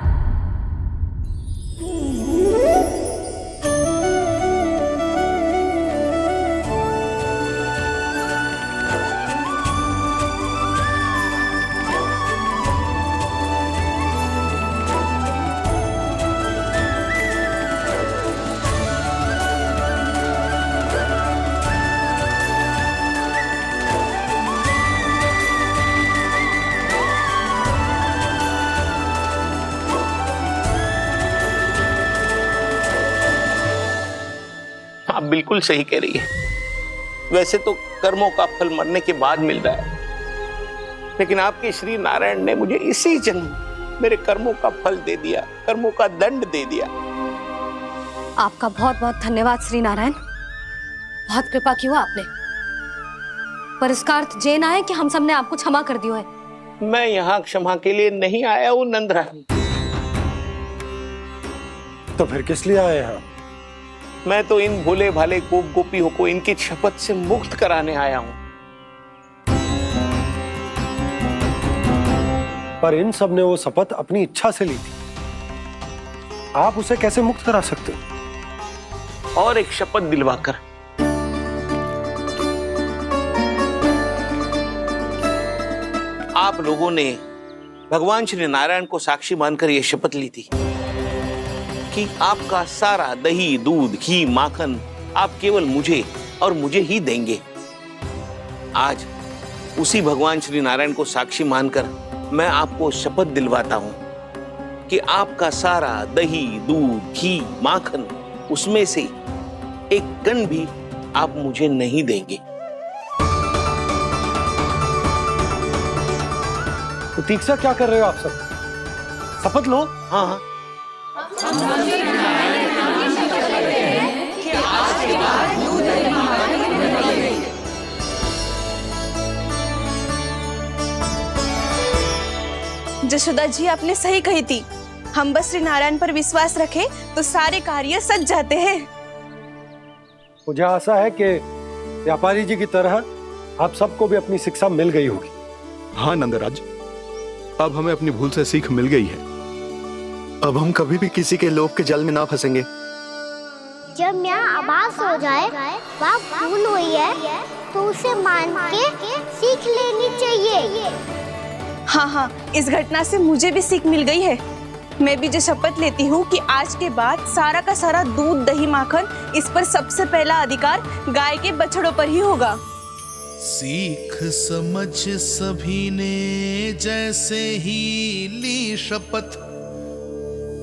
आप बिल्कुल सही कह रही है। वैसे तो कर्मों का फल मरने के बाद मिल रहा है, लेकिन आपके श्री नारायण ने मुझे इसी जन्म मेरे कर्मों का फल दे दिया, कर्मों का दंड दे दिया। आपका बहुत बहुत धन्यवाद श्री नारायण, बहुत कृपा की हो आपने। पर इसका अर्थ ये ना है कि हम सब ने आपको क्षमा कर दियो है। मैं यहाँ क्षमा के लिए नहीं आया हूँ नंदरानी। तो फिर किस लिए आए हैं? मैं तो इन भोले भाले गोप गोपियों को इनकी शपथ से मुक्त कराने आया हूँ। पर इन सब ने वो शपथ अपनी इच्छा से ली थी, आप उसे कैसे मुक्त करा सकते हो? और एक शपथ दिलवाकर। आप लोगों ने भगवान श्री नारायण को साक्षी मानकर यह शपथ ली थी कि आपका सारा दही, दूध, घी, माखन आप केवल मुझे और मुझे ही देंगे। आज उसी भगवान श्री नारायण को साक्षी मानकर मैं आपको शपथ दिलवाता हूं कि आपका सारा दही, दूध, घी, माखन उसमें से एक कण भी आप मुझे नहीं देंगे। प्रतीक्षा क्या कर रहे हो आप सब? शपथ लो। हाँ हाँ, जशोदा जी आपने सही कही थी। हम बस श्री नारायण पर विश्वास रखें तो सारे कार्य सज जाते हैं। मुझे आशा है कि व्यापारी जी की तरह आप सबको भी अपनी शिक्षा मिल गई होगी। हाँ नंदराज, अब हमें अपनी भूल से सीख मिल गई है। अब हम कभी भी किसी के लोभ के जाल में ना फंसेंगे। जब यहाँ आभास हो जाए वहाँ भूल हुई है तो उसे मान के सीख लेनी चाहिए। हाँ हाँ, इस घटना से मुझे भी सीख मिल गई है। मैं भी जो शपथ लेती हूँ कि आज के बाद सारा का सारा दूध, दही, माखन इस पर सबसे पहला अधिकार गाय के बछड़ों पर ही होगा। सीख समझ सभी ने जैसे ही ली शपथ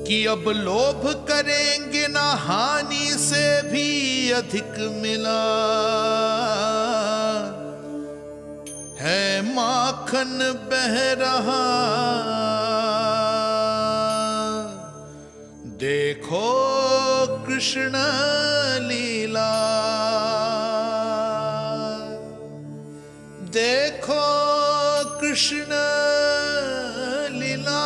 कि अब लोभ करेंगे ना हानि से भी अधिक मिला है, माखन बह रहा देखो कृष्ण लीला, देखो कृष्ण लीला।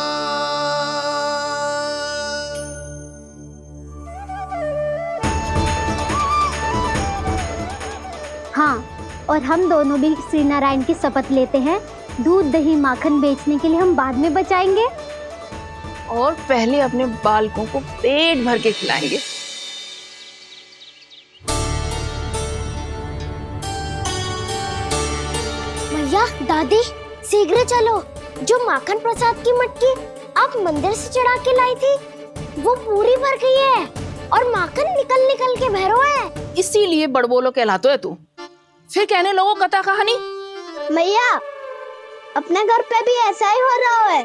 हाँ, और हम दोनों भी श्री नारायण की शपथ लेते हैं, दूध दही माखन बेचने के लिए हम बाद में बचाएंगे और पहले अपने बालकों को पेट भर के खिलाएंगे। भैया, दादी, शीघ्र चलो। जो माखन प्रसाद की मटकी आप मंदिर से चढ़ा के लाई थी, वो पूरी भर गई है और माखन निकल निकल के भरो है। इसीलिए बड़बोलो कहलाते है तू। फिर कहने लोगों कथा कहानी। भैया, अपने घर पे भी ऐसा ही हो रहा है।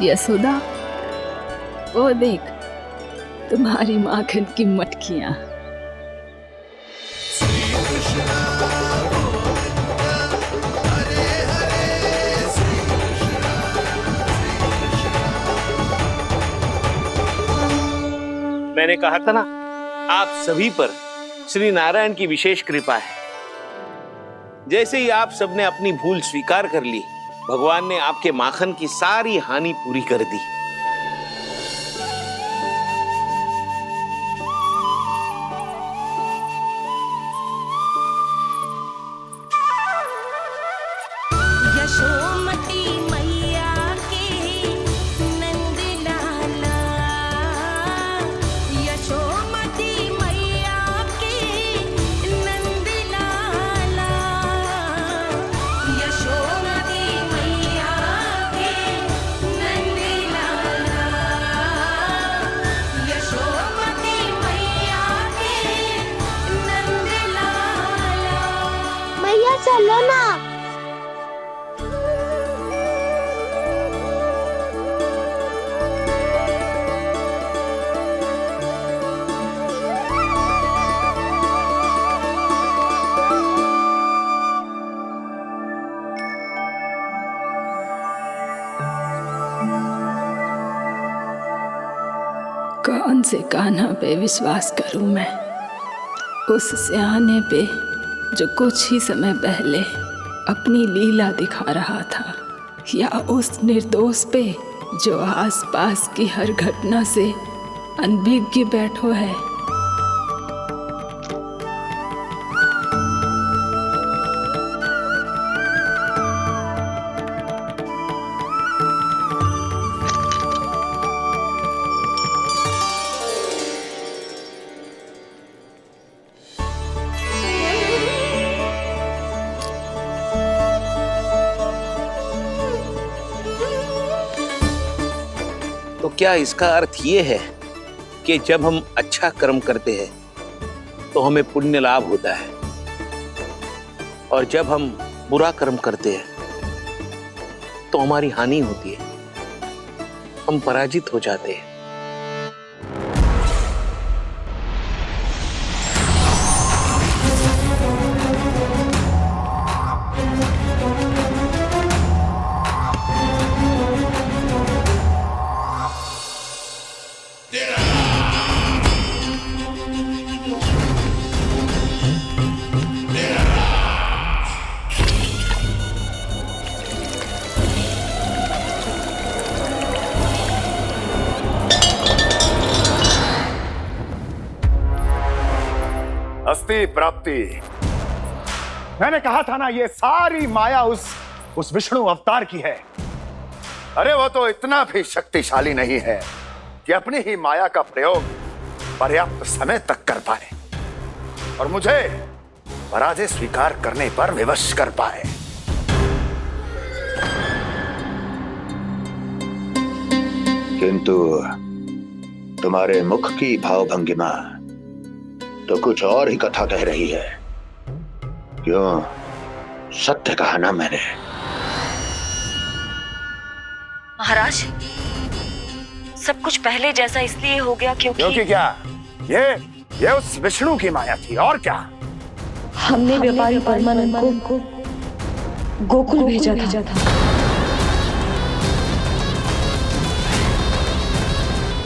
यशोदा, वो देख तुम्हारी माखन की मटकियां। मैंने कहा था ना, आप सभी पर श्री नारायण की विशेष कृपा है। जैसे ही आप सबने अपनी भूल स्वीकार कर ली, भगवान ने आपके माखन की सारी हानि पूरी कर दी। यशोमती मैया के नंद लाला, यशोमती मैया के नंद लाला, यशोमती मैया के नंद लाला, यशोमती मैया के नंद लाला। भैया चलो ना। कौन से कान्हा पे विश्वास करूं मैं? उस सियाने पे जो कुछ ही समय पहले अपनी लीला दिखा रहा था, या उस निर्दोष पे जो आसपास की हर घटना से अनभिज्ञ बैठो है? तो क्या इसका अर्थ ये है कि जब हम अच्छा कर्म करते हैं तो हमें पुण्य लाभ होता है, और जब हम बुरा कर्म करते हैं तो हमारी हानि होती है, हम पराजित हो जाते हैं? अस्ति प्राप्ति। मैंने कहा था ना, ये सारी माया उस विष्णु अवतार की है। अरे वो तो इतना भी शक्तिशाली नहीं है कि अपनी ही माया का प्रयोग पर्याप्त समय तक कर पाए और मुझे पराजय स्वीकार करने पर विवश कर पाए। किंतु तुम्हारे मुख की भावभंगिमा तो कुछ और ही कथा कह रही है। क्यों? सत्य कहा ना मैंने। महाराज, सब कुछ पहले जैसा इसलिए हो गया क्योंकि क्या? ये उस विष्णु की माया थी, और क्या? हमने व्यापारी परमानंद को गोकुल भेजा था।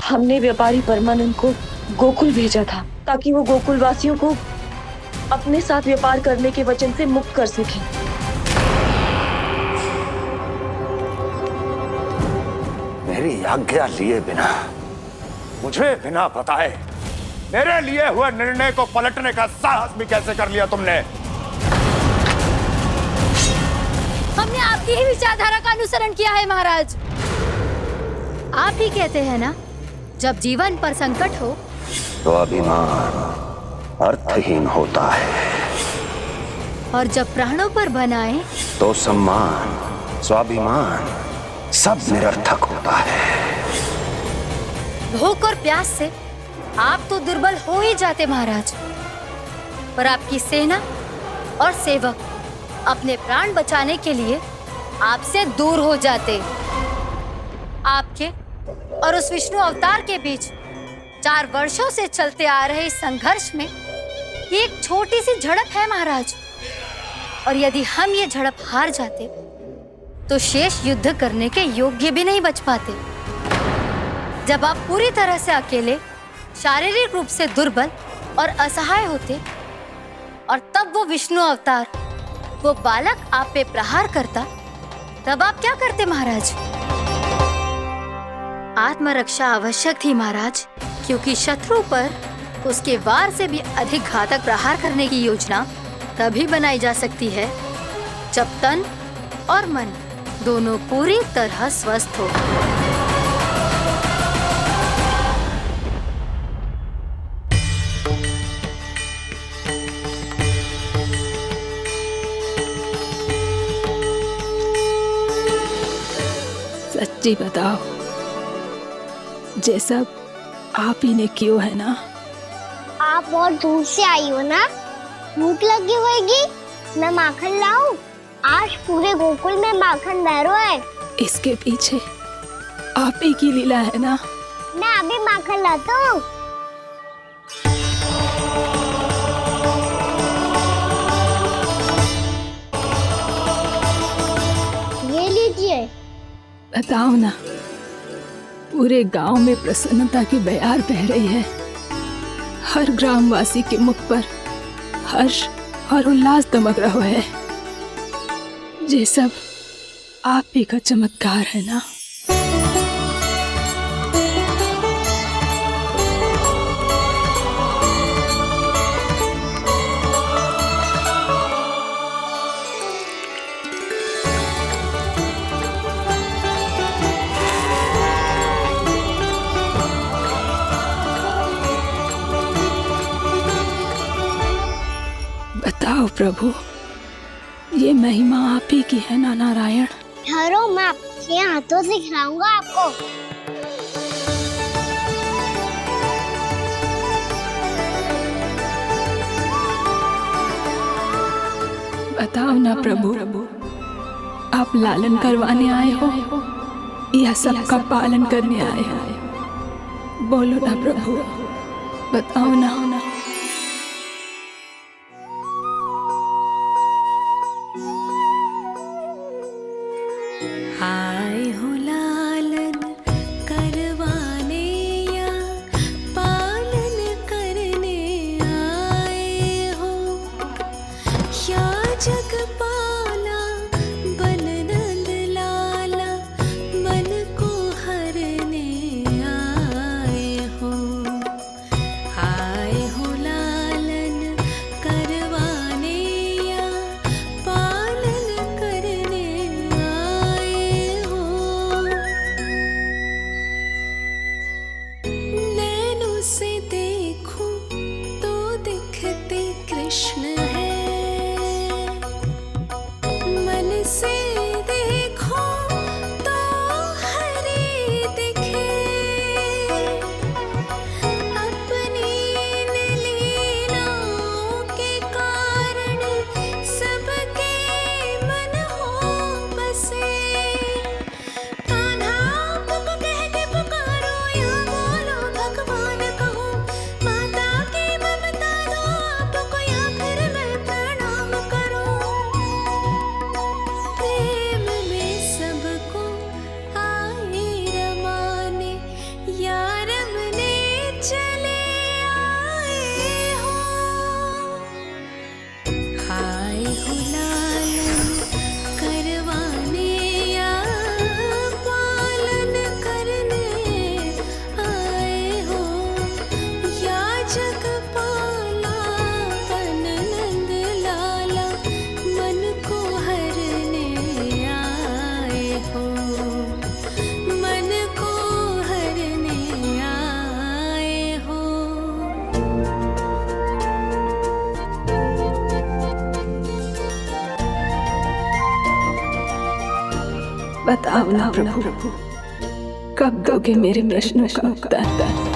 हमने व्यापारी परमानंद को गोकुल भेजा था ताकि वो गोकुल वासियों को अपने साथ व्यापार करने के वचन से मुक्त कर सके। मेरी आज्ञा लिए बिना, मुझे बिना बताए मेरे लिए हुए निर्णय को पलटने का साहस भी कैसे कर लिया तुमने? हमने आपकी ही विचारधारा का अनुसरण किया है महाराज। आप ही कहते हैं ना, जब जीवन पर संकट हो तो अभिमान अर्थहीन होता है, और जब प्राणों पर बनाए तो सम्मान स्वाभिमान सब निरर्थक होता है। भूख और प्यास से आप तो दुर्बल हो ही जाते महाराज, पर आपकी सेना और सेवक अपने प्राण बचाने के लिए आपसे दूर हो जाते। आपके और उस विष्णु अवतार के बीच 4 वर्षों से चलते आ रहे इस संघर्ष में ये एक छोटी सी झड़प है महाराज, और यदि हम ये झड़प हार जाते तो शेष युद्ध करने के योग्य भी नहीं बच पाते। जब आप पूरी तरह से अकेले, शारीरिक रूप से दुर्बल और असहाय होते, और तब वो विष्णु अवतार, वो बालक आप पे प्रहार करता, तब आप क्या करते महाराज? आत्मरक्षा आवश्यक थी महाराज, क्योंकि शत्रु पर उसके वार से भी अधिक घातक प्रहार करने की योजना तभी बनाई जा सकती है जब तन और मन दोनों पूरी तरह स्वस्थ हो। सच्ची बताओ, ये सब आप ही ने क्यों है ना? आप बहुत दूर से आई हो ना, भूख लगी होगी। मैं माखन लाऊं? आज पूरे गोकुल में माखन बह रहा है। इसके पीछे आप ही की लीला है ना? मैं अभी माखन लाता हूँ। ये लीजिए। बताओ ना, पूरे गांव में प्रसन्नता की बयार बह रही है। हर ग्रामवासी के मुख पर हर्ष और उल्लास दमक रहा है। ये सब आप ही का चमत्कार है ना? बताओ प्रभु, ये महिमा आप ही की है ना नारायण? ठहरो, मैं आपके हाथों से खिलाऊंगा आपको। बताओ ना प्रभु, आप लालन करवाने आए हो या सबका पालन करने आए हो? बोलो ना प्रभु, बताओ ना। आए हो लालन करवाने या पालन करने आए हो, या जगपाला बन नंद लाला मन को हरने आए हो। आए हो बताओ ना प्रभु, कब दोगे मेरे प्रश्नों का उत्तर?